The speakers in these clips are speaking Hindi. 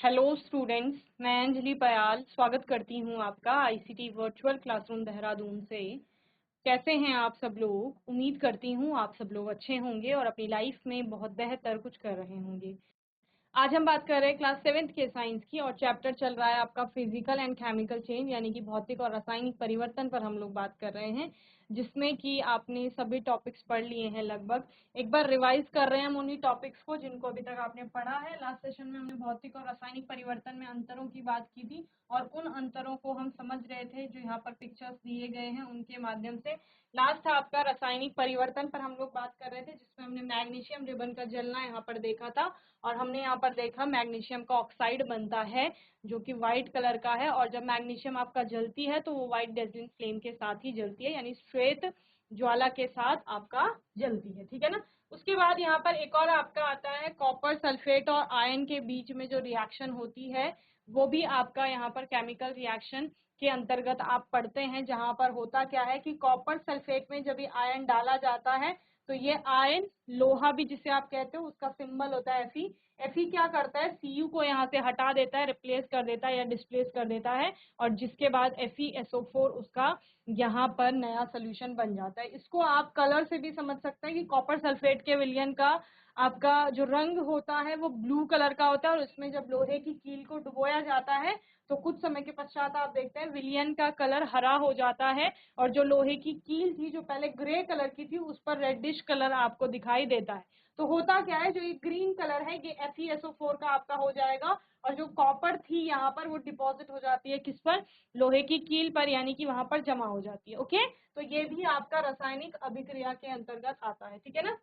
हेलो स्टूडेंट्स, मैं अंजलि पयाल स्वागत करती हूँ आपका आईसीटी वर्चुअल क्लासरूम देहरादून से। कैसे हैं आप सब लोग? उम्मीद करती हूँ आप सब लोग अच्छे होंगे और अपनी लाइफ में बहुत बेहतर कुछ कर रहे होंगे। आज हम बात कर रहे हैं क्लास 7th के साइंस की और चैप्टर चल रहा है आपका फिजिकल एंड केमिकल चेंज यानी कि भौतिक और रासायनिक परिवर्तन पर हम लोग बात कर रहे हैं, जिसमें कि आपने सभी टॉपिक्स पढ़ लिए हैं लगभग। एक बार रिवाइज कर रहे हैं हम उन्हीं टॉपिक्स को जिनको अभी तक आपने पढ़ा है। लास्ट सेशन में हमने भौतिक और रासायनिक परिवर्तन में अंतरों की बात की थी और उन अंतरों को हम समझ रहे थे जो यहाँ पर पिक्चर्स दिए गए हैं उनके माध्यम से। लास्ट था आपका रासायनिक परिवर्तन पर हम लोग बात कर रहे थे, जिसमें हमने मैग्नीशियम रिबन का जलना यहाँ पर देखा था और हमने यहाँ पर देखा मैग्नीशियम का ऑक्साइड बनता है जो कि व्हाइट कलर का है, और जब मैग्नीशियम आपका जलती है तो वो व्हाइट डेज़लिंग फ्लेम के साथ ही जलती है, यानी श्वेत ज्वाला के साथ आपका जलती है। ठीक है ना। उसके बाद यहाँ पर एक और आपका आता है कॉपर सल्फेट और आयन के बीच में जो रिएक्शन होती है वो भी आपका यहाँ पर केमिकल रिएक्शन के अंतर्गत आप पढ़ते हैं, जहां पर होता क्या है कि कॉपर सल्फेट में जब आयन डाला जाता है तो ये आयन लोहा भी जिसे आप कहते हो उसका सिंबल होता है Fe। Fe क्या करता है, Cu को यहाँ से हटा देता है, रिप्लेस कर देता है या डिस्प्लेस कर देता है, और जिसके बाद FeSO4 उसका यहाँ पर नया सोल्यूशन बन जाता है। इसको आप कलर से भी समझ सकते हैं कि कॉपर सल्फेट के विलयन का आपका जो रंग होता है वो ब्लू कलर का होता है, और उसमें जब लोहे की कील को डुबोया जाता है तो कुछ समय के पश्चात आप देखते हैं विलयन का कलर हरा हो जाता है, और जो लोहे की कील थी जो पहले ग्रे कलर की थी उस पर रेडिश कलर आपको दिखाई देता है। तो होता क्या है, जो ये ग्रीन कलर है ये FeSO4 का आपका हो जाएगा, और जो कॉपर थी यहाँ पर वो डिपॉजिट हो जाती है किस पर, लोहे की कील पर, यानी कि वहां पर जमा हो जाती है। ओके, तो ये भी आपका रासायनिक अभिक्रिया के अंतर्गत आता है। ठीक है ना।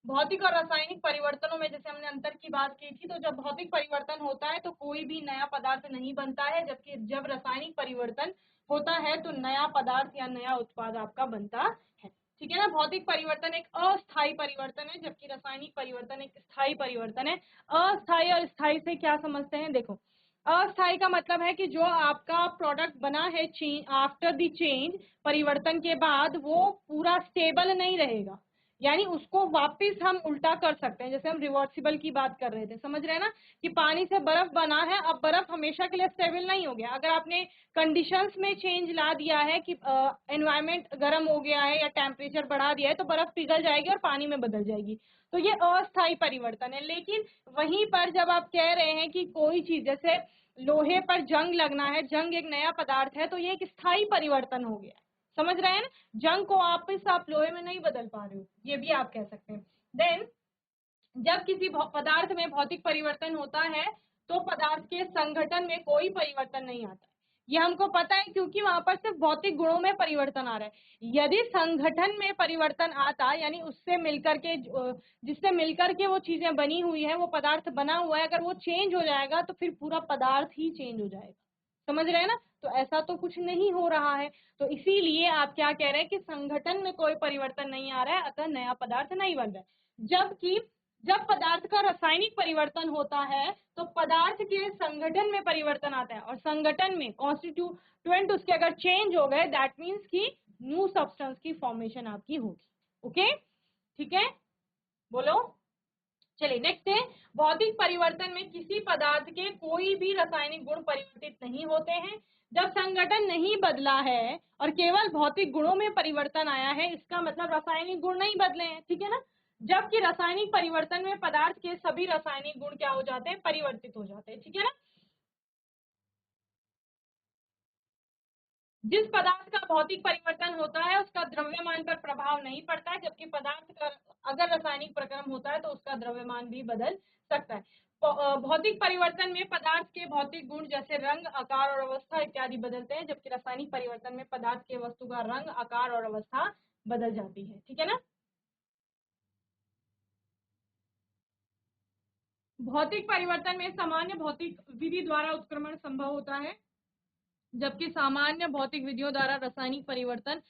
भौतिक और रासायनिक परिवर्तनों में जैसे हमने अंतर की बात की थी, तो जब भौतिक परिवर्तन होता है तो कोई भी नया पदार्थ नहीं बनता है, जबकि जब रासायनिक परिवर्तन होता है तो नया पदार्थ या नया उत्पाद आपका बनता है। ठीक है ना। भौतिक परिवर्तन एक अस्थायी परिवर्तन है, जबकि रासायनिक परिवर्तन एक स्थायी परिवर्तन है। अस्थायी और स्थायी से क्या समझते हैं? देखो, अस्थायी का मतलब है कि जो आपका प्रोडक्ट बना है आफ्टर द चेंज, परिवर्तन के बाद वो पूरा स्टेबल नहीं रहेगा, यानी उसको वापस हम उल्टा कर सकते हैं। जैसे हम रिवर्सिबल की बात कर रहे थे, समझ रहे हैं ना, कि पानी से बर्फ बना है, अब बर्फ हमेशा के लिए स्टेबल नहीं हो गया। अगर आपने कंडीशंस में चेंज ला दिया है कि एनवायरमेंट गर्म हो गया है या टेम्परेचर बढ़ा दिया है तो बर्फ पिघल जाएगी और पानी में बदल जाएगी, तो ये अस्थायी परिवर्तन है। लेकिन वहीं पर जब आप कह रहे हैं कि कोई चीज जैसे लोहे पर जंग लगना है, जंग एक नया पदार्थ है, तो ये एक स्थायी परिवर्तन हो गया। समझ रहे हैं ना, जंग को वापस आप लोहे में नहीं बदल पा रहे हो, ये भी आप कह सकते हैं। देन जब किसी पदार्थ में भौतिक परिवर्तन होता है तो पदार्थ के संगठन में कोई परिवर्तन नहीं आता। ये हमको पता है क्योंकि वहां पर सिर्फ भौतिक गुणों में परिवर्तन आ रहा है। यदि संगठन में परिवर्तन आता, यानी उससे मिलकर के जिससे मिलकर के वो चीजें बनी हुई है, वो पदार्थ बना हुआ है, अगर वो चेंज हो जाएगा तो फिर पूरा पदार्थ ही चेंज हो जाएगा। समझ रहे हैं ना। तो ऐसा तो कुछ नहीं हो रहा है, तो इसीलिए आप क्या कह रहे हैं कि संगठन में कोई परिवर्तन नहीं आ रहा है, अतः नया पदार्थ नहीं बन रहा है। जबकि जब पदार्थ का रासायनिक परिवर्तन होता है तो पदार्थ के संगठन में परिवर्तन आता है, और संगठन में कॉन्स्टिट्यूएंट उसके अगर चेंज हो गए, दैट मीन्स कि न्यू सब्सटेंस की फॉर्मेशन आपकी होगी। ओके, ठीक है, बोलो। चलिए नेक्स्ट है, भौतिक परिवर्तन में किसी पदार्थ के कोई भी रासायनिक गुण परिवर्तित नहीं होते हैं। जब संगठन नहीं बदला है और केवल भौतिक गुणों में परिवर्तन आया है, इसका मतलब रासायनिक गुण नहीं बदले हैं। ठीक है ना। जबकि रासायनिक परिवर्तन में पदार्थ के सभी रासायनिक गुण क्या हो जाते हैं, परिवर्तित हो जाते हैं। ठीक है ना। जिस पदार्थ का भौतिक परिवर्तन होता है उसका द्रव्यमान पर प्रभाव नहीं पड़ता है, जबकि पदार्थ का अगर रासायनिक प्रक्रम होता है तो उसका द्रव्यमान भी बदल सकता है। भौतिक परिवर्तन में पदार्थ के भौतिक गुण जैसे रंग, आकार और अवस्था इत्यादि बदलते हैं, जबकि रासायनिक परिवर्तन में पदार्थ के वस्तु का रंग, आकार और अवस्था बदल जाती है। ठीक है ना। भौतिक परिवर्तन में सामान्य भौतिक विधि द्वारा उत्क्रमण संभव होता है, जबकि सामान्य भौतिक विधियों द्वारा रासायनिक परिवर्तन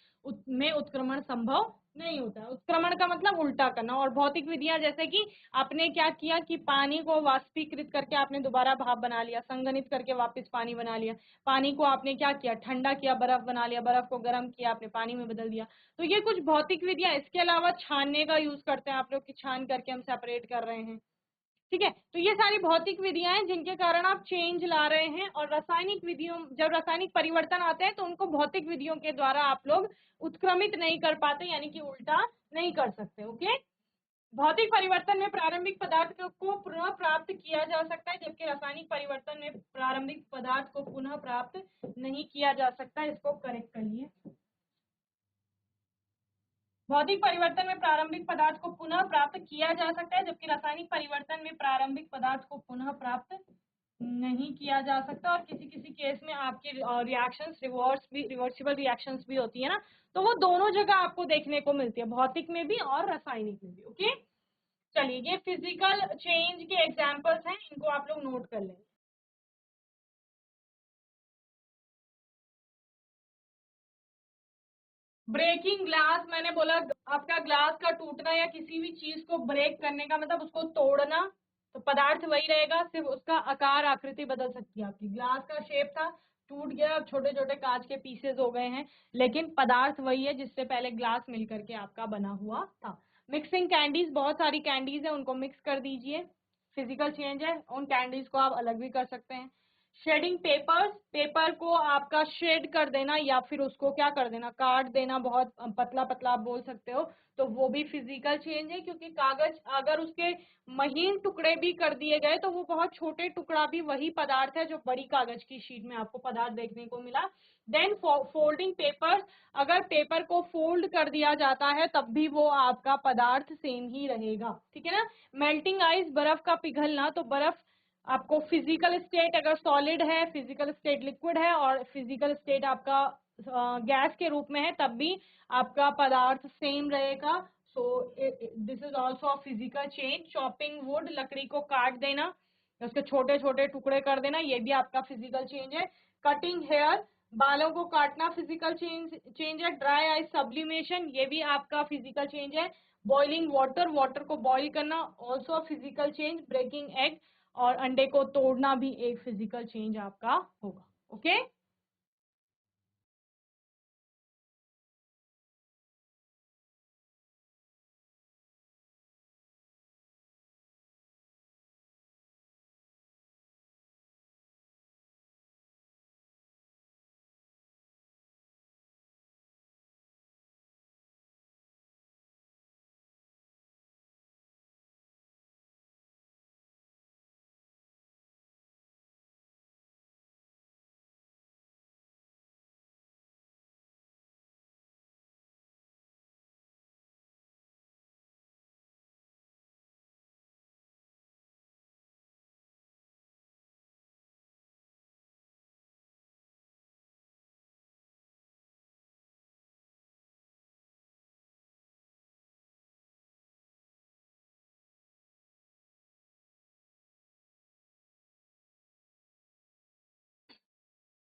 में उत्क्रमण संभव नहीं होता है। उत्क्रमण का मतलब उल्टा करना, और भौतिक विधियां जैसे कि आपने क्या किया कि पानी को वाष्पीकृत करके आपने दोबारा भाप बना लिया, संघनित करके वापस पानी बना लिया, पानी को आपने क्या किया, ठंडा किया, बर्फ बना लिया, बर्फ को गर्म किया, आपने पानी में बदल दिया। तो ये कुछ भौतिक विधियां। इसके अलावा छानने का यूज करते हैं आप लोग, की छान करके हम सेपरेट कर रहे हैं। ठीक है। तो ये सारी भौतिक विधियां हैं जिनके कारण आप चेंज ला रहे हैं, और रासायनिक विधियों, जब रासायनिक परिवर्तन आते हैं तो उनको भौतिक विधियों के द्वारा आप लोग उत्क्रमित नहीं कर पाते, यानी कि उल्टा नहीं कर सकते। ओके। भौतिक परिवर्तन में प्रारंभिक पदार्थ को पुनः प्राप्त किया जा सकता है, जबकि रासायनिक परिवर्तन में प्रारंभिक पदार्थ को पुनः प्राप्त नहीं किया जा सकता। इसको करेक्ट करिए। भौतिक परिवर्तन में प्रारंभिक पदार्थ को पुनः प्राप्त किया जा सकता है, जबकि रासायनिक परिवर्तन में प्रारंभिक पदार्थ को पुनः प्राप्त नहीं किया जा सकता। और किसी किसी केस में आपके रिएक्शंस रिवर्सिबल रिएक्शंस भी होती है ना, तो वो दोनों जगह आपको देखने को मिलती है, भौतिक में भी और रासायनिक में भी। ओके। चलिए, ये फिजिकल चेंज के एग्जांपल्स हैं, इनको आप लोग नोट कर लें। ब्रेकिंग ग्लास, मैंने बोला आपका ग्लास का टूटना या किसी भी चीज को ब्रेक करने का मतलब उसको तोड़ना, तो पदार्थ वही रहेगा, सिर्फ उसका आकार आकृति बदल सकती है। आपकी ग्लास का शेप था, टूट गया, अब छोटे छोटे कांच के पीसेस हो गए हैं, लेकिन पदार्थ वही है जिससे पहले ग्लास मिल करके आपका बना हुआ था। मिक्सिंग कैंडीज, बहुत सारी कैंडीज है, उनको मिक्स कर दीजिए, फिजिकल चेंज है। उन कैंडीज को आप अलग भी कर सकते हैं। शेडिंग पेपर्स, पेपर को आपका शेड कर देना या फिर उसको क्या कर देना, काट देना, बहुत पतला पतला आप बोल सकते हो, तो वो भी फिजिकल चेंज है, क्योंकि कागज अगर उसके महीन टुकड़े भी कर दिए गए तो वो बहुत छोटे टुकड़ा भी वही पदार्थ है जो बड़ी कागज की शीट में आपको पदार्थ देखने को मिला। देन फोल्डिंग पेपर्स, अगर पेपर को फोल्ड कर दिया जाता है तब भी वो आपका पदार्थ सेम ही रहेगा। ठीक है ना। मेल्टिंग आइस, बर्फ का पिघलना, तो बर्फ आपको फिजिकल स्टेट अगर सॉलिड है, फिजिकल स्टेट लिक्विड है, और फिजिकल स्टेट आपका गैस के रूप में है, तब भी आपका पदार्थ सेम रहेगा। So this is also a physical change. Chopping would, लकड़ी को काट देना, उसके छोटे छोटे टुकड़े कर देना, ये भी आपका फिजिकल चेंज है। कटिंग हेयर, बालों को काटना फिजिकल चेंज है। ड्राई आइस सब्लिमेशन, ये भी आपका फिजिकल चेंज है। बॉइलिंग वाटर, वाटर को बॉईल करना, also physical change. Breaking egg, और अंडे को तोड़ना भी एक फिजिकल चेंज आपका होगा। ओके।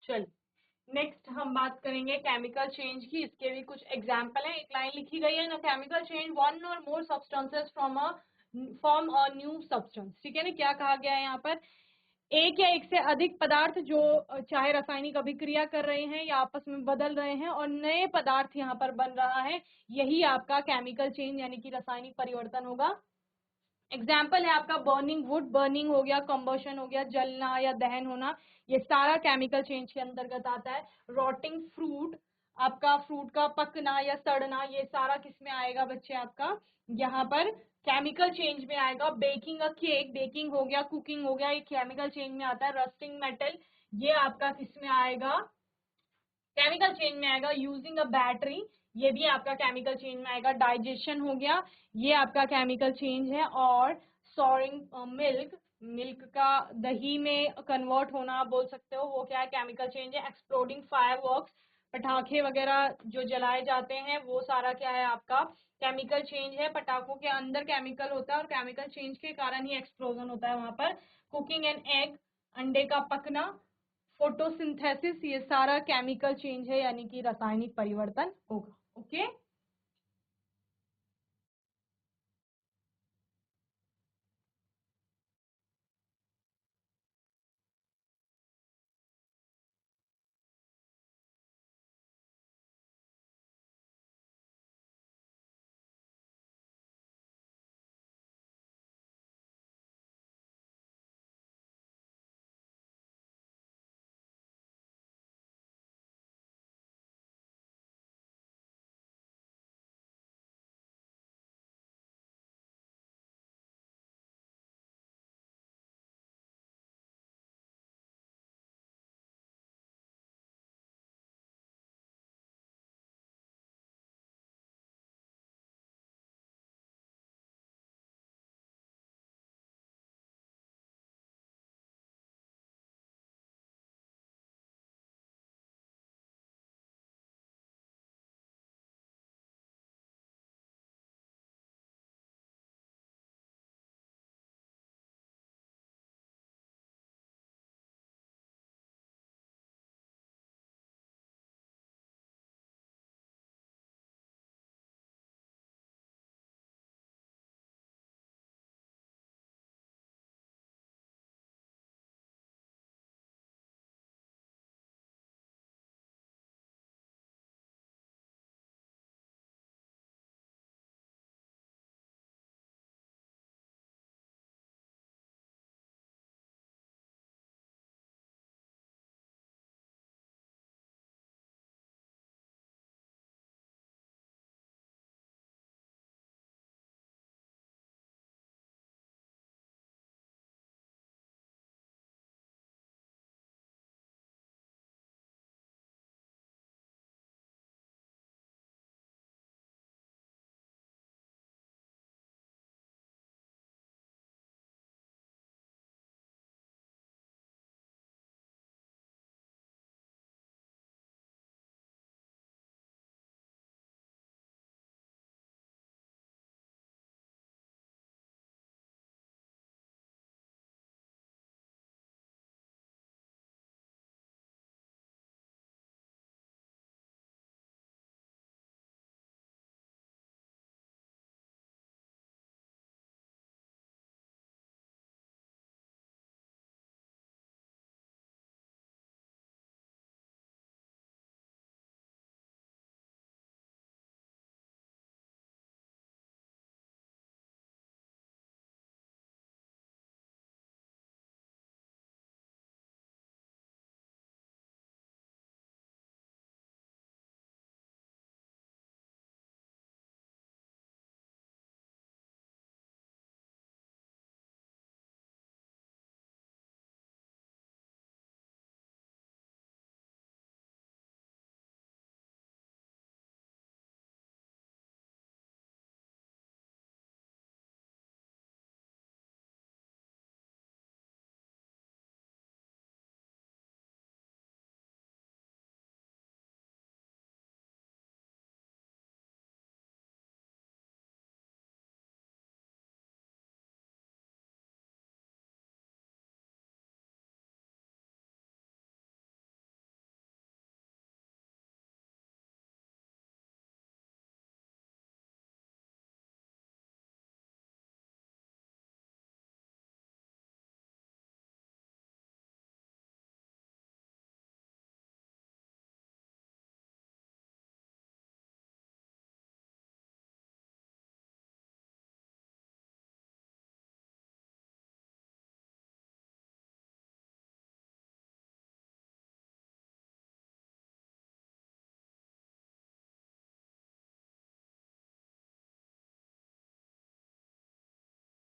चलिए, नेक्स्ट हम बात करेंगे केमिकल चेंज की। इसके भी कुछ एग्जाम्पल है, एक लाइन लिखी गई है ना, केमिकल चेंज वन और मोर substances from a form a new substance. ठीक है ना, क्या कहा गया है यहाँ पर, एक या एक से अधिक पदार्थ जो चाहे रासायनिक अभिक्रिया कर रहे हैं या आपस में बदल रहे हैं और नए पदार्थ यहाँ पर बन रहा है, यही आपका केमिकल चेंज यानी कि रासायनिक परिवर्तन होगा। एग्जाम्पल है आपका बर्निंग वुड, बर्निंग हो गया, कंबशन हो गया, जलना या दहन होना, ये सारा केमिकल चेंज के अंतर्गत आता है। रॉटिंग फ्रूट, आपका फ्रूट का पकना या सड़ना, ये सारा किस में आएगा बच्चे, आपका यहाँ पर केमिकल चेंज में आएगा। बेकिंग अ केक, बेकिंग हो गया, कुकिंग हो गया, ये केमिकल चेंज में आता है। रस्टिंग मेटल, ये आपका किस में आएगा, केमिकल चेंज में आएगा। यूजिंग अ बैटरी, ये भी आपका केमिकल चेंज में आएगा। डाइजेशन हो गया, ये आपका केमिकल चेंज है। और स्टोरिंग मिल्क, मिल्क का दही में कन्वर्ट होना आप बोल सकते हो, वो क्या है, केमिकल चेंज है। एक्सप्लोडिंग फायरवर्क्स, पटाखे वगैरह जो जलाए जाते हैं, वो सारा क्या है आपका केमिकल चेंज है। पटाखों के अंदर केमिकल होता है और केमिकल चेंज के कारण ही एक्सप्लोजन होता है वहां पर। कुकिंग एन एग, अंडे का पकना। फोटोसिंथेसिस, ये सारा केमिकल चेंज है यानी कि रासायनिक परिवर्तन होगा। ओके।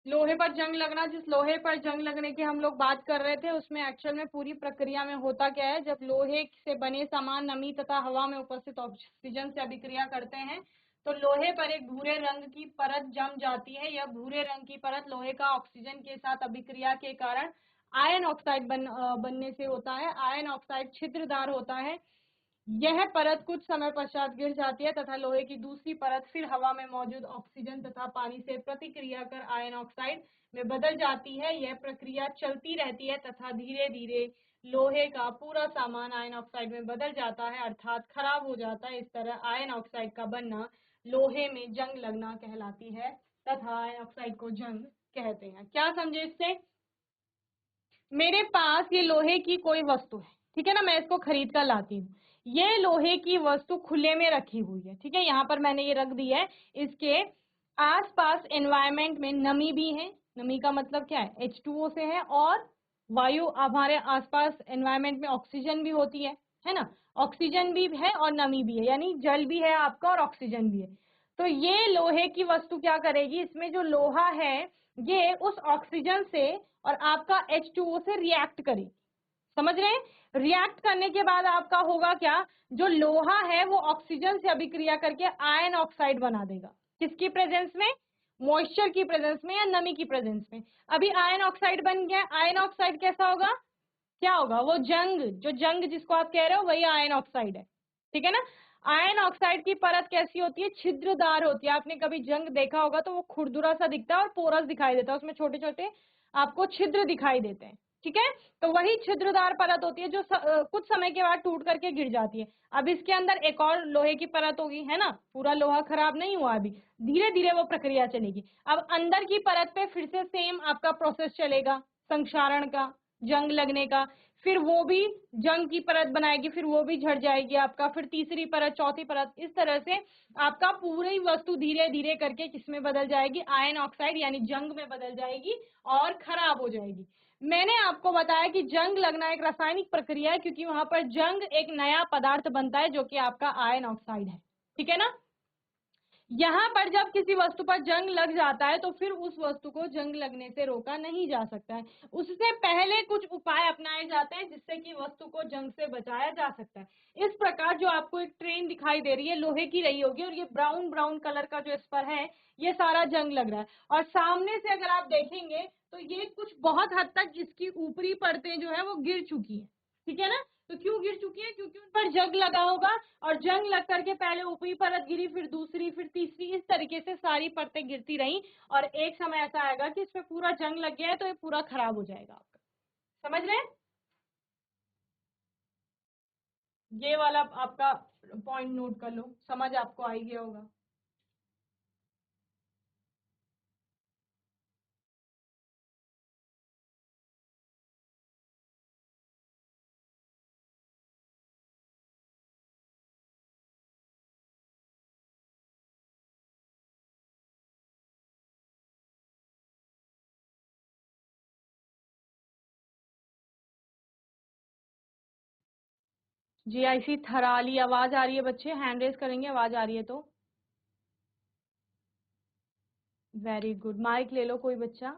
लोहे पर जंग लगना, जिस लोहे पर जंग लगने की हम लोग बात कर रहे थे उसमें एक्चुअल में पूरी प्रक्रिया में होता क्या है, जब लोहे से बने सामान नमी तथा हवा में उपस्थित ऑक्सीजन से अभिक्रिया करते हैं तो लोहे पर एक भूरे रंग की परत जम जाती है। यह भूरे रंग की परत लोहे का ऑक्सीजन के साथ अभिक्रिया के कारण आयन ऑक्साइड बनने से होता है। आयन ऑक्साइड छिद्रदार होता है। यह परत कुछ समय पश्चात गिर जाती है तथा लोहे की दूसरी परत फिर हवा में मौजूद ऑक्सीजन तथा पानी से प्रतिक्रिया कर आयन ऑक्साइड में बदल जाती है। यह प्रक्रिया चलती रहती है तथा धीरे धीरे लोहे का पूरा सामान आयन ऑक्साइड में बदल जाता है, अर्थात खराब हो जाता है। इस तरह आयन ऑक्साइड का बनना लोहे में जंग लगना कहलाती है तथा आयन ऑक्साइड को जंग कहते हैं। क्या समझे इससे? मेरे पास ये लोहे की कोई वस्तु है, ठीक है ना, मैं इसको खरीद कर लाती हूँ। ये लोहे की वस्तु खुले में रखी हुई है, ठीक है, यहाँ पर मैंने ये रख दी है। इसके आसपास एनवायरमेंट में नमी भी है। नमी का मतलब क्या है? H2O से है। और वायु हमारे आसपास एनवायरमेंट में ऑक्सीजन भी होती है ना, ऑक्सीजन भी है और नमी भी है, यानी जल भी है आपका और ऑक्सीजन भी है। तो ये लोहे की वस्तु क्या करेगी, इसमें जो लोहा है ये उस ऑक्सीजन से और आपका H2O से रिएक्ट करेगी। समझ रहे हैं? रिएक्ट करने के बाद आपका होगा क्या, जो लोहा है वो ऑक्सीजन से अभिक्रिया करके आयन ऑक्साइड बना देगा। किसकी प्रेजेंस में? मॉइस्चर की प्रेजेंस में या नमी की प्रेजेंस में। अभी आयन ऑक्साइड बन गया। आयन ऑक्साइड कैसा होगा? क्या होगा? वो जंग, जो जंग जिसको आप कह रहे हो वही आयन ऑक्साइड है, ठीक है ना। आयन ऑक्साइड की परत कैसी होती है? छिद्रदार होती है। आपने कभी जंग देखा होगा तो वो खुरदुरा सा दिखता है और पोरस दिखाई देता है, उसमें छोटे छोटे आपको छिद्र दिखाई देते हैं, ठीक है। तो वही छिद्रदार परत होती है जो कुछ समय के बाद टूट करके गिर जाती है। अब इसके अंदर एक और लोहे की परत होगी, है ना, पूरा लोहा खराब नहीं हुआ अभी, धीरे धीरे वो प्रक्रिया चलेगी। अब अंदर की परत पे फिर से सेम आपका प्रोसेस चलेगा संक्षारण का, जंग लगने का। फिर वो भी जंग की परत बनाएगी, फिर वो भी झड़ जाएगी आपका, फिर तीसरी परत, चौथी परत, इस तरह से आपका पूरी वस्तु धीरे धीरे करके किसमें बदल जाएगी? आयन ऑक्साइड यानी जंग में बदल जाएगी और खराब हो जाएगी। मैंने आपको बताया कि जंग लगना एक रासायनिक प्रक्रिया है क्योंकि वहां पर जंग एक नया पदार्थ बनता है जो कि आपका आयन ऑक्साइड है, ठीक है ना। यहाँ पर जब किसी वस्तु पर जंग लग जाता है तो फिर उस वस्तु को जंग लगने से रोका नहीं जा सकता है। उससे पहले कुछ उपाय अपनाए जाते हैं जिससे कि वस्तु को जंग से बचाया जा सकता है। इस प्रकार जो आपको एक ट्रेन दिखाई दे रही है लोहे की रही होगी और ये ब्राउन ब्राउन कलर का जो इस पर है ये सारा जंग लग रहा है। और सामने से अगर आप देखेंगे तो ये कुछ बहुत हद तक इसकी ऊपरी परतें जो है वो गिर चुकी है, ठीक है ना। तो क्यों गिर चुकी है? क्योंकि उन पर जंग लगा होगा और जंग लग करके पहले ऊपरी परत गिरी, फिर दूसरी, फिर तीसरी, इस तरीके से सारी परतें गिरती रही और एक समय ऐसा आएगा कि इसमें पूरा जंग लग गया है तो ये पूरा खराब हो जाएगा आपका। समझ रहे हैं? ये वाला आपका पॉइंट नोट कर लो, समझ आपको आ ही गया होगा। GIC थराली, आवाज आ रही है बच्चे? हैंड रेज करेंगे आवाज आ रही है तो। Very good. माइक ले लो कोई बच्चा,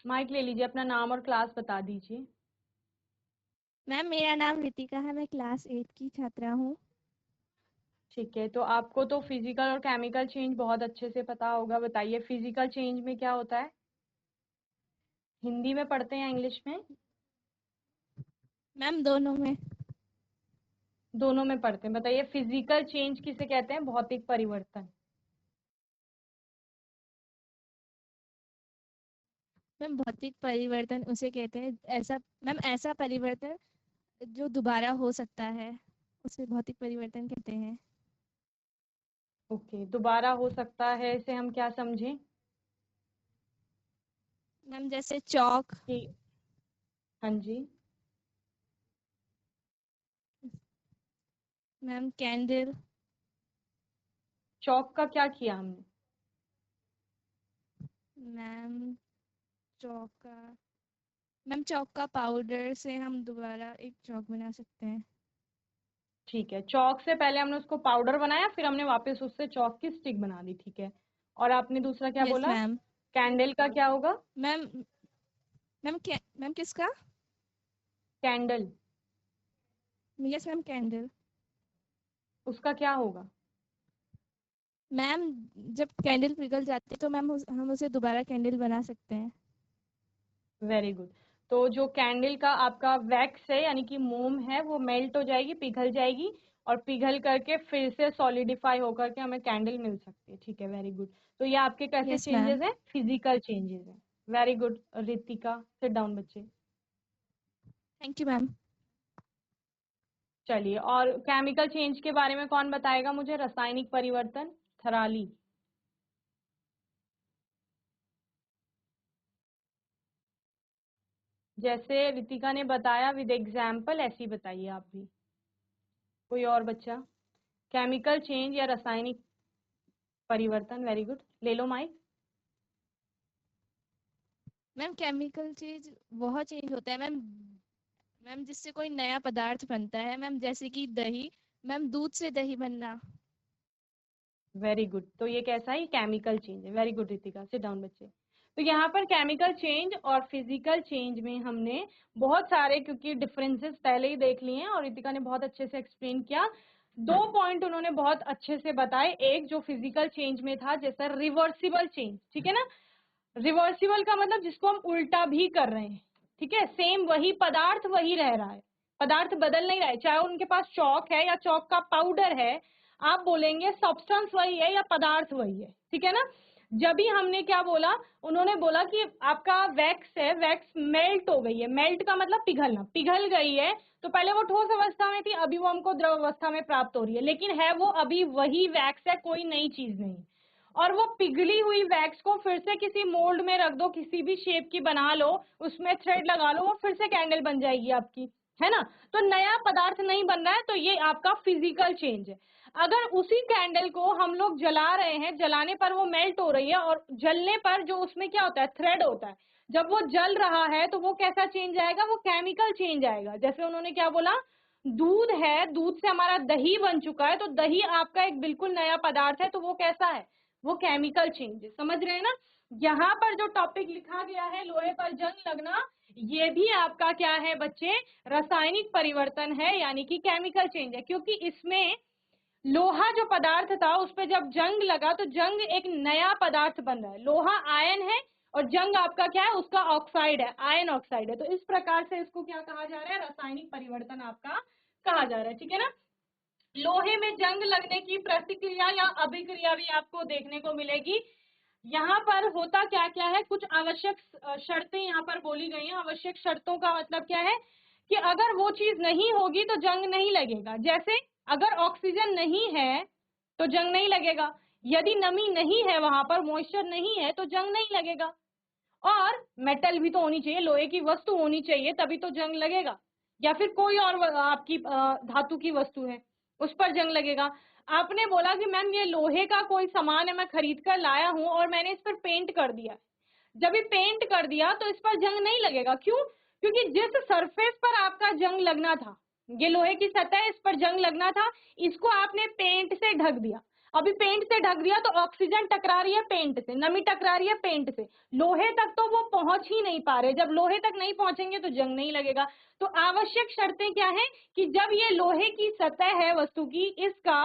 माइक ले लीजिए, अपना नाम और क्लास बता दीजिए। मैम मेरा नाम रितिका है, मैं क्लास 8 की छात्रा हूँ। ठीक है, तो आपको तो फिजिकल और केमिकल चेंज बहुत अच्छे से पता होगा। बताइए फिजिकल चेंज में क्या होता है? हिंदी में पढ़ते हैं या इंग्लिश में? मैम दोनों में। दोनों में पढ़ते हैं। बताइए फिजिकल चेंज किसे कहते हैं? भौतिक परिवर्तन। मैम भौतिक परिवर्तन उसे कहते हैं, ऐसा मैम ऐसा परिवर्तन जो दोबारा हो सकता है उसे भौतिक परिवर्तन कहते हैं। ओके, दोबारा हो सकता है इसे हम क्या समझें? मैम जैसे चौक, कि हाँ जी, मैम कैंडल, चौक का क्या किया हमने? मैम चौक का मैम चौक का पाउडर से हम दोबारा एक चौक बना सकते हैं। ठीक है, चौक से पहले हमने उसको पाउडर बनाया, फिर हमने वापस उससे चौक की स्टिक बना दी, ठीक है। और आपने दूसरा क्या यस बोला? मैम। कैंडल का क्या होगा? मैम मैम क्या मैम किसका? Candle, yes ma'am candle. उसका क्या होगा? मैम जब कैंडल पिघल जाती है तो मैम हम उसे दोबारा कैंडल बना सकते हैं। Very good. तो जो कैंडल का आपका वैक्स है यानी कि मोम है, वो मेल्ट हो जाएगी, पिघल जाएगी, और पिघल करके फिर से सॉलिडिफाई होकर के हमें कैंडल मिल सकती है, ठीक है। Very good. तो ये आपके कैसे यस मैम। चेंजेस हैं? फिजिकल चेंजेस हैं। Very good Ritika, sit down बच्चे। Thank you ma'am. चलिए, और केमिकल चेंज के बारे में कौन बताएगा मुझे? रासायनिक परिवर्तन, थराली। जैसे रितिका ने बताया विद एग्जाम्पल, ऐसे ही बताइए आप भी। कोई और बच्चा? केमिकल चेंज या रासायनिक परिवर्तन, वेरी गुड, ले लो माइक। मैम केमिकल चेंज वह चेंज होता है मैम, मैम जिससे कोई नया पदार्थ बनता है मैम, जैसे कि दही। मैम दूध से दही बनना। Very good. तो ये कैसा है? केमिकल चेंज है। Very good Ritika, sit down बच्चे। तो यहाँ पर केमिकल चेंज और फिजिकल चेंज में हमने बहुत सारे, क्योंकि डिफरेंसेस पहले ही देख लिए हैं और रितिका ने बहुत अच्छे से एक्सप्लेन किया। दो पॉइंट उन्होंने बहुत अच्छे से बताए। एक जो फिजिकल चेंज में था, जैसा रिवर्सिबल चेंज, ठीक है ना। रिवर्सिबल का मतलब जिसको हम उल्टा भी कर रहे हैं, ठीक है। सेम वही पदार्थ वही रह रहा है, पदार्थ बदल नहीं रहा है। चाहे उनके पास चौक है या चौक का पाउडर है, आप बोलेंगे सब्सटेंस वही है या पदार्थ वही है, ठीक है ना। जब भी हमने क्या बोला, उन्होंने बोला कि आपका वैक्स है, वैक्स मेल्ट हो गई है। मेल्ट का मतलब पिघलना, पिघल गई है। तो पहले वो ठोस अवस्था में थी, अभी वो हमको द्रव अवस्था में प्राप्त हो रही है, लेकिन है वो अभी वही वैक्स है, कोई नई चीज नहीं। और वो पिघली हुई वैक्स को फिर से किसी मोल्ड में रख दो, किसी भी शेप की बना लो, उसमें थ्रेड लगा लो, वो फिर से कैंडल बन जाएगी आपकी, है ना। तो नया पदार्थ नहीं बन रहा है, तो ये आपका फिजिकल चेंज है। अगर उसी कैंडल को हम लोग जला रहे हैं, जलाने पर वो मेल्ट हो रही है, और जलने पर जो उसमें क्या होता है, थ्रेड होता है, जब वो जल रहा है तो वो कैसा चेंज आएगा? वो केमिकल चेंज आएगा। जैसे उन्होंने क्या बोला, दूध है, दूध से हमारा दही बन चुका है, तो दही आपका एक बिल्कुल नया पदार्थ है, तो वो कैसा है? वो केमिकल चेंज है। समझ रहे हैं ना। यहाँ पर जो टॉपिक लिखा गया है, लोहे पर जंग लगना, ये भी आपका क्या है बच्चे? रासायनिक परिवर्तन है, यानी कि केमिकल चेंज है। क्योंकि इसमें लोहा जो पदार्थ था, उस पर जब जंग लगा तो जंग एक नया पदार्थ बन रहा है। लोहा आयन है और जंग आपका क्या है? उसका ऑक्साइड है, आयन ऑक्साइड है। तो इस प्रकार से इसको क्या कहा जा रहा है? रासायनिक परिवर्तन आपका कहा जा रहा है, ठीक है ना। लोहे में जंग लगने की प्रतिक्रिया या अभिक्रिया भी आपको देखने को मिलेगी। यहाँ पर होता क्या क्या है, कुछ आवश्यक शर्तें यहाँ पर बोली गई हैं। आवश्यक शर्तों का मतलब क्या है कि अगर वो चीज नहीं होगी तो जंग नहीं लगेगा। जैसे अगर ऑक्सीजन नहीं है तो जंग नहीं लगेगा, यदि नमी नहीं है, वहां पर मॉइस्चर नहीं है, तो जंग नहीं लगेगा। और मेटल भी तो होनी चाहिए, लोहे की वस्तु होनी चाहिए, तभी तो जंग लगेगा। या फिर कोई और आपकी धातु की वस्तु है, उस पर जंग लगेगा। आपने बोला कि मैम ये लोहे का कोई सामान है, मैं खरीद कर लाया हूं और मैंने इस पर पेंट कर दिया। जब ये पेंट कर दिया तो इस पर जंग नहीं लगेगा। क्यों? क्योंकि जिस सरफेस पर आपका जंग लगना था, ये लोहे की सतह, इस पर जंग लगना था, इसको आपने पेंट से ढक दिया। अभी पेंट से ढक दिया तो ऑक्सीजन टकरा रही है पेंट से, नमी टकरा रही है पेंट से, लोहे तक तो वो पहुंच ही नहीं पा रहे। जब लोहे तक नहीं पहुंचेंगे तो जंग नहीं लगेगा। तो आवश्यक शर्तें क्या है कि जब ये लोहे की सतह है वस्तु की, इसका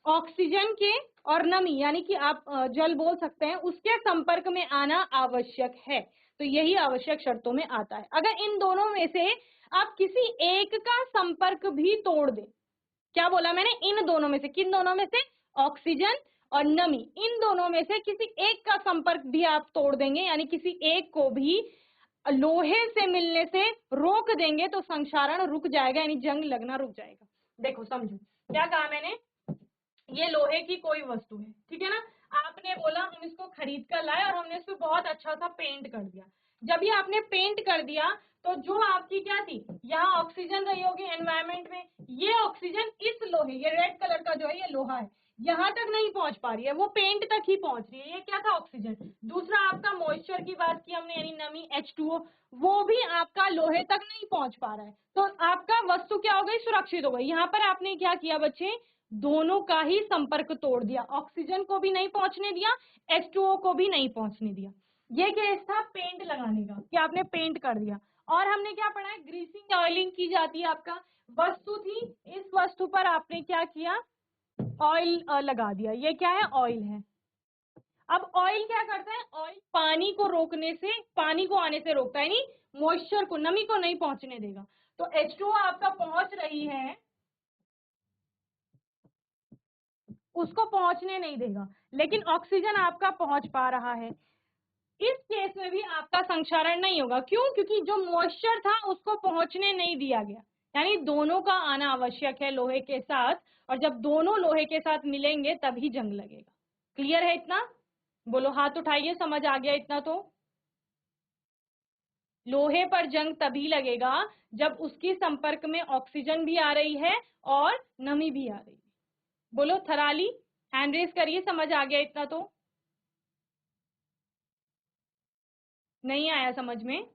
ऑक्सीजन के और नमी यानी कि आप जल बोल सकते हैं, उसके संपर्क में आना आवश्यक है। तो यही आवश्यक शर्तों में आता है। अगर इन दोनों में से आप किसी एक का संपर्क भी तोड़ दें, क्या बोला मैंने? इन दोनों में से, किन दोनों में से? ऑक्सीजन और नमी, इन दोनों में से किसी एक का संपर्क भी आप तोड़ देंगे, यानी किसी एक को भी लोहे से मिलने से रोक देंगे, तो संक्षारण रुक जाएगा, यानी जंग लगना रुक जाएगा। देखो समझो क्या कहा मैंने। ये लोहे की कोई वस्तु है, ठीक है ना। आपने बोला हम इसको खरीद कर लाए और हमने इसको बहुत अच्छा सा पेंट कर दिया। जब ये आपने पेंट कर दिया तो जो आपकी क्या थी, यहाँ ऑक्सीजन रही होगी एनवायरमेंट में, ये ऑक्सीजन इस लोहे, ये रेड कलर का जो है ये लोहा है, यहाँ तक नहीं पहुंच पा रही है, वो पेंट तक ही पहुंच रही है। ये क्या था? ऑक्सीजन। दूसरा आपका मॉइस्चर की बात की हमने, यानी नमी H2O, वो भी आपका लोहे तक नहीं पहुंच पा रहा है, तो आपका वस्तु क्या हो गई? सुरक्षित हो गई। यहाँ पर आपने क्या किया बच्चे? दोनों का ही संपर्क तोड़ दिया, ऑक्सीजन को भी नहीं पहुंचने दिया, H2O को भी नहीं पहुंचने दिया। ये केस था पेंट लगाने का, कि आपने पेंट कर दिया। और हमने क्या पढ़ा है? ग्रीसिंग ऑयलिंग की जाती है। आपका वस्तु थी, इस वस्तु पर आपने क्या किया? ऑयल लगा दिया। ये क्या है? ऑयल है। अब ऑयल क्या करता है? ऑयल पानी को रोकने से, पानी को आने से रोकता है, यानी मॉइस्चर को, नमी को नहीं पहुंचने देगा। तो H2O आपका पहुंच रही है, उसको पहुंचने नहीं देगा, लेकिन ऑक्सीजन आपका पहुंच पा रहा है। इस केस में भी आपका संक्षारण नहीं होगा। क्यों? क्योंकि जो मॉइस्चर था उसको पहुंचने नहीं दिया गया, यानी दोनों का आना आवश्यक है लोहे के साथ, और जब दोनों लोहे के साथ मिलेंगे तभी जंग लगेगा। क्लियर है इतना? बोलो हाथ उठाइए, समझ आ गया इतना तो? लोहे पर जंग तभी लगेगा जब उसकी संपर्क में ऑक्सीजन भी आ रही है और नमी भी आ रही है। बोलो थराली, हैंड रेस करिए, समझ आ गया इतना तो? नहीं आया समझ में?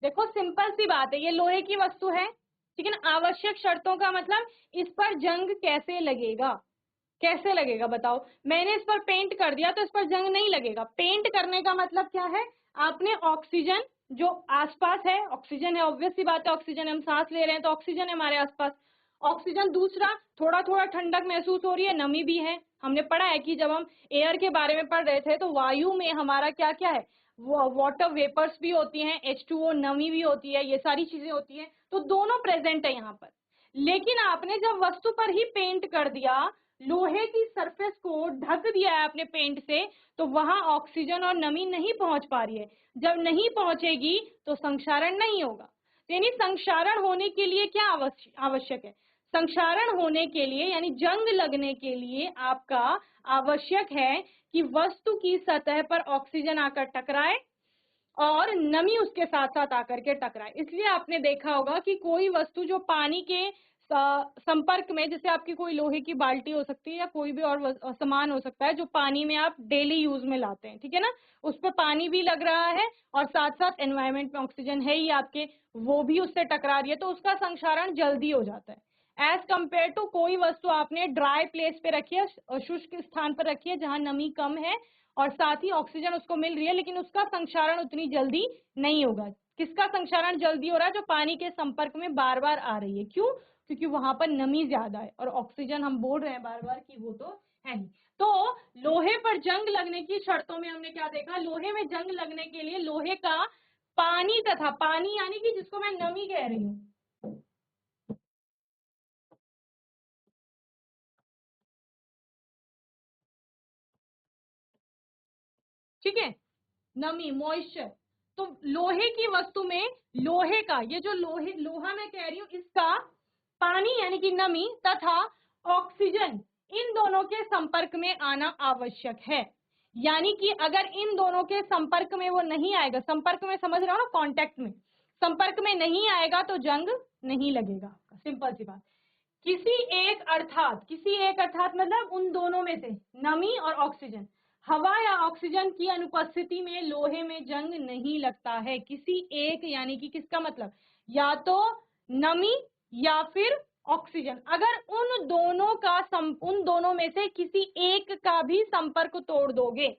देखो सिंपल सी बात है, ये लोहे की वस्तु है, ठीक है ना। आवश्यक शर्तों का मतलब, इस पर जंग कैसे लगेगा? कैसे लगेगा बताओ? मैंने इस पर पेंट कर दिया तो इस पर जंग नहीं लगेगा। पेंट करने का मतलब क्या है? आपने ऑक्सीजन जो आसपास है, ऑक्सीजन है, ऑब्वियस सी बात है, ऑक्सीजन हम सांस ले रहे हैं तो ऑक्सीजन है हमारे आसपास। ऑक्सीजन, दूसरा थोड़ा थोड़ा ठंडक महसूस हो रही है, नमी भी है। हमने पढ़ा है कि जब हम एयर के बारे में पढ़ रहे थे तो वायु में हमारा क्या क्या है? वाटर वेपर्स भी होती हैं, H2O, नमी भी होती है, ये सारी चीजें होती है, तो दोनों प्रेजेंट है यहाँ पर। लेकिन आपने जब वस्तु पर ही पेंट कर दिया, लोहे की सरफेस को ढक दिया है आपने पेंट से, तो वहां ऑक्सीजन और नमी नहीं पहुंच पा रही है। जब नहीं पहुंचेगी तो संक्षारण नहीं होगा। यानी संक्षारण होने के लिए क्या आवश्यक है? संक्षारण होने के लिए, यानी जंग लगने के लिए आपका आवश्यक है कि वस्तु की सतह पर ऑक्सीजन आकर टकराए और नमी उसके साथ साथ आकर के टकराए। इसलिए आपने देखा होगा कि कोई वस्तु जो पानी के संपर्क में, जैसे आपकी कोई लोहे की बाल्टी हो सकती है या कोई भी और सामान हो सकता है जो पानी में आप डेली यूज में लाते हैं, ठीक है ना, उस पर पानी भी लग रहा है और साथ साथ एनवायरमेंट में ऑक्सीजन है ही आपके, वो भी उससे टकरा रही है, तो उसका संक्षारण जल्दी हो जाता है। एज कंपेयर टू कोई वस्तु आपने ड्राई प्लेस पे रखी है, शुष्क स्थान पर रखी है जहां नमी कम है और साथ ही ऑक्सीजन उसको मिल रही है, लेकिन उसका संक्षारण उतनी जल्दी नहीं होगा। किसका संक्षारण जल्दी हो रहा है? जो पानी के संपर्क में बार बार आ रही है। क्यों? क्योंकि वहां पर नमी ज्यादा है और ऑक्सीजन हम बोल रहे हैं बार बार कि वो तो है ही। तो लोहे पर जंग लगने की शर्तों में हमने क्या देखा? लोहे में जंग लगने के लिए लोहे का पानी तथा, पानी यानी कि जिसको मैं नमी कह रही हूँ, ठीक है, नमी, मॉइस्चर। तो लोहे की वस्तु में लोहे का, ये जो लोहा मैं कह रही हूं, इसका पानी यानी कि नमी तथा ऑक्सीजन, इन दोनों के संपर्क में आना आवश्यक है। यानी कि अगर इन दोनों के संपर्क में वो नहीं आएगा, संपर्क में समझ रहे हो ना, कांटेक्ट में, संपर्क में नहीं आएगा तो जंग नहीं लगेगा। सिंपल सी बात। किसी एक अर्थात मतलब उन दोनों में से, नमी और ऑक्सीजन, हवा या ऑक्सीजन की अनुपस्थिति में लोहे में जंग नहीं लगता है। किसी एक, यानी कि किसका मतलब? या तो नमी या फिर ऑक्सीजन। अगर उन दोनों में से किसी एक का भी संपर्क तोड़ दोगे,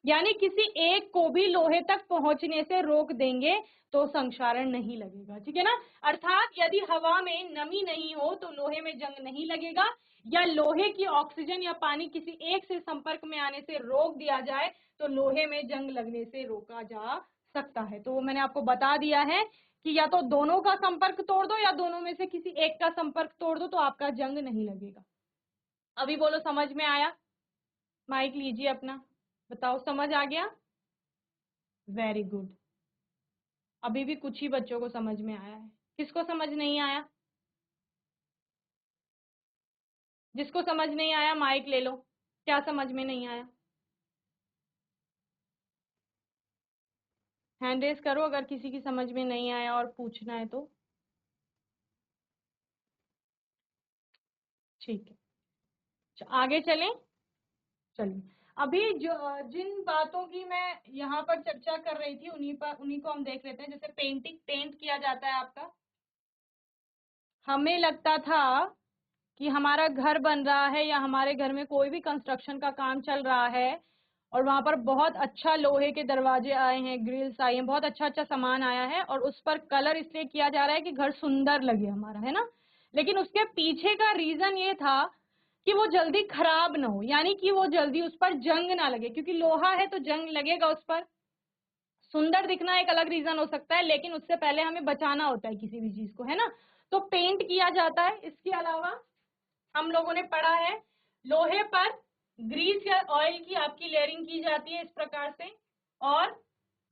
यानी किसी एक को भी लोहे तक पहुंचने से रोक देंगे, तो संक्षारण नहीं लगेगा, ठीक है ना। अर्थात यदि हवा में नमी नहीं हो तो लोहे में जंग नहीं लगेगा, या लोहे की ऑक्सीजन या पानी किसी एक से संपर्क में आने से रोक दिया जाए तो लोहे में जंग लगने से रोका जा सकता है। तो मैंने आपको बता दिया है कि या तो दोनों का संपर्क तोड़ दो या दोनों में से किसी एक का संपर्क तोड़ दो तो आपका जंग नहीं लगेगा। अभी बोलो समझ में आया? माइक लीजिए अपना, बताओ समझ आ गया? Very good. अभी भी कुछ ही बच्चों को समझ में आया है। किसको समझ नहीं आया? जिसको समझ नहीं आया माइक ले लो। क्या समझ में नहीं आया? हैंड रेस करो अगर किसी की समझ में नहीं आया और पूछना है तो। ठीक है, आगे चलें। चलिए, अभी जो जिन बातों की मैं यहाँ पर चर्चा कर रही थी उन्हीं को हम देख लेते हैं। जैसे पेंट किया जाता है आपका। हमें लगता था कि हमारा घर बन रहा है या हमारे घर में कोई भी कंस्ट्रक्शन का काम चल रहा है और वहां पर बहुत अच्छा लोहे के दरवाजे आए हैं, ग्रिल्स आई हैं, बहुत अच्छा अच्छा सामान आया है और उस पर कलर इसलिए किया जा रहा है कि घर सुंदर लगे हमारा, है ना। लेकिन उसके पीछे का रीजन ये था कि वो जल्दी खराब ना हो, यानी कि वो जल्दी उस पर जंग ना लगे, क्योंकि लोहा है तो जंग लगेगा उस पर। सुंदर दिखना एक अलग रीजन हो सकता है, लेकिन उससे पहले हमें बचाना होता है किसी भी चीज को, है ना। तो पेंट किया जाता है। इसके अलावा हम लोगों ने पढ़ा है लोहे पर ग्रीस या ऑयल की आपकी लेयरिंग की जाती है इस प्रकार से, और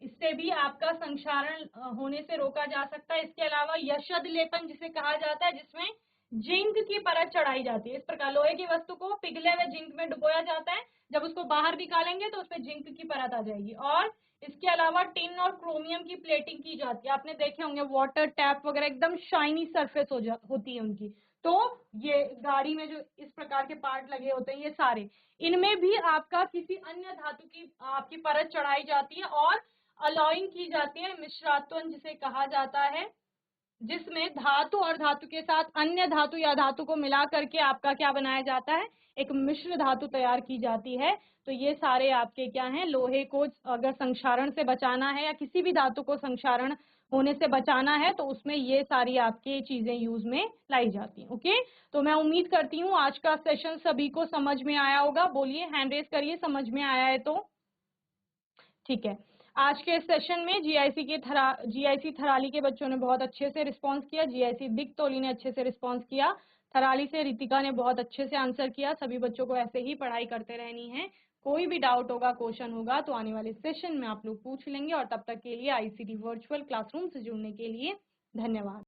इससे भी आपका संक्षारण होने से रोका जा सकता है। इसके अलावा यशद लेपन जिसे कहा जाता है, जिसमें जिंक की परत चढ़ाई जाती है। इस प्रकार लोहे की वस्तु को पिघले हुए जिंक में डुबोया जाता है, जब उसको बाहर निकालेंगे तो उसमें जिंक की परत आ जाएगी। और इसके अलावा टिन और क्रोमियम की प्लेटिंग की जाती है। आपने देखे होंगे वाटर टैप वगैरह एकदम शाइनी सरफेस होती है उनकी। तो ये गाड़ी में जो इस प्रकार के पार्ट लगे होते हैं ये सारे, इनमें भी आपका किसी अन्य धातु की आपकी परत चढ़ाई जाती है और अलॉइंग की जाती है, मिश्रात्वन जिसे कहा जाता है, जिसमें धातु और धातु के साथ अन्य धातु या धातु को मिला करके आपका क्या बनाया जाता है, एक मिश्र धातु तैयार की जाती है। तो ये सारे आपके क्या हैं, लोहे को अगर संक्षारण से बचाना है या किसी भी धातु को संक्षारण होने से बचाना है तो उसमें ये सारी आपकी चीजें यूज में लाई जाती हैं। ओके, तो मैं उम्मीद करती हूँ आज का सेशन सभी को समझ में आया होगा। बोलिए, हैंड रेज करिए समझ में आया है तो। ठीक है, आज के सेशन में जीआईसी थराली के बच्चों ने बहुत अच्छे से रिस्पांस किया, जीआईसी दिग्तोली ने अच्छे से रिस्पांस किया, थराली से रितिका ने बहुत अच्छे से आंसर किया। सभी बच्चों को ऐसे ही पढ़ाई करते रहनी है। कोई भी डाउट होगा, क्वेश्चन होगा तो आने वाले सेशन में आप लोग पूछ लेंगे। और तब तक के लिए आईसीटी वर्चुअल क्लासरूम से जुड़ने के लिए धन्यवाद।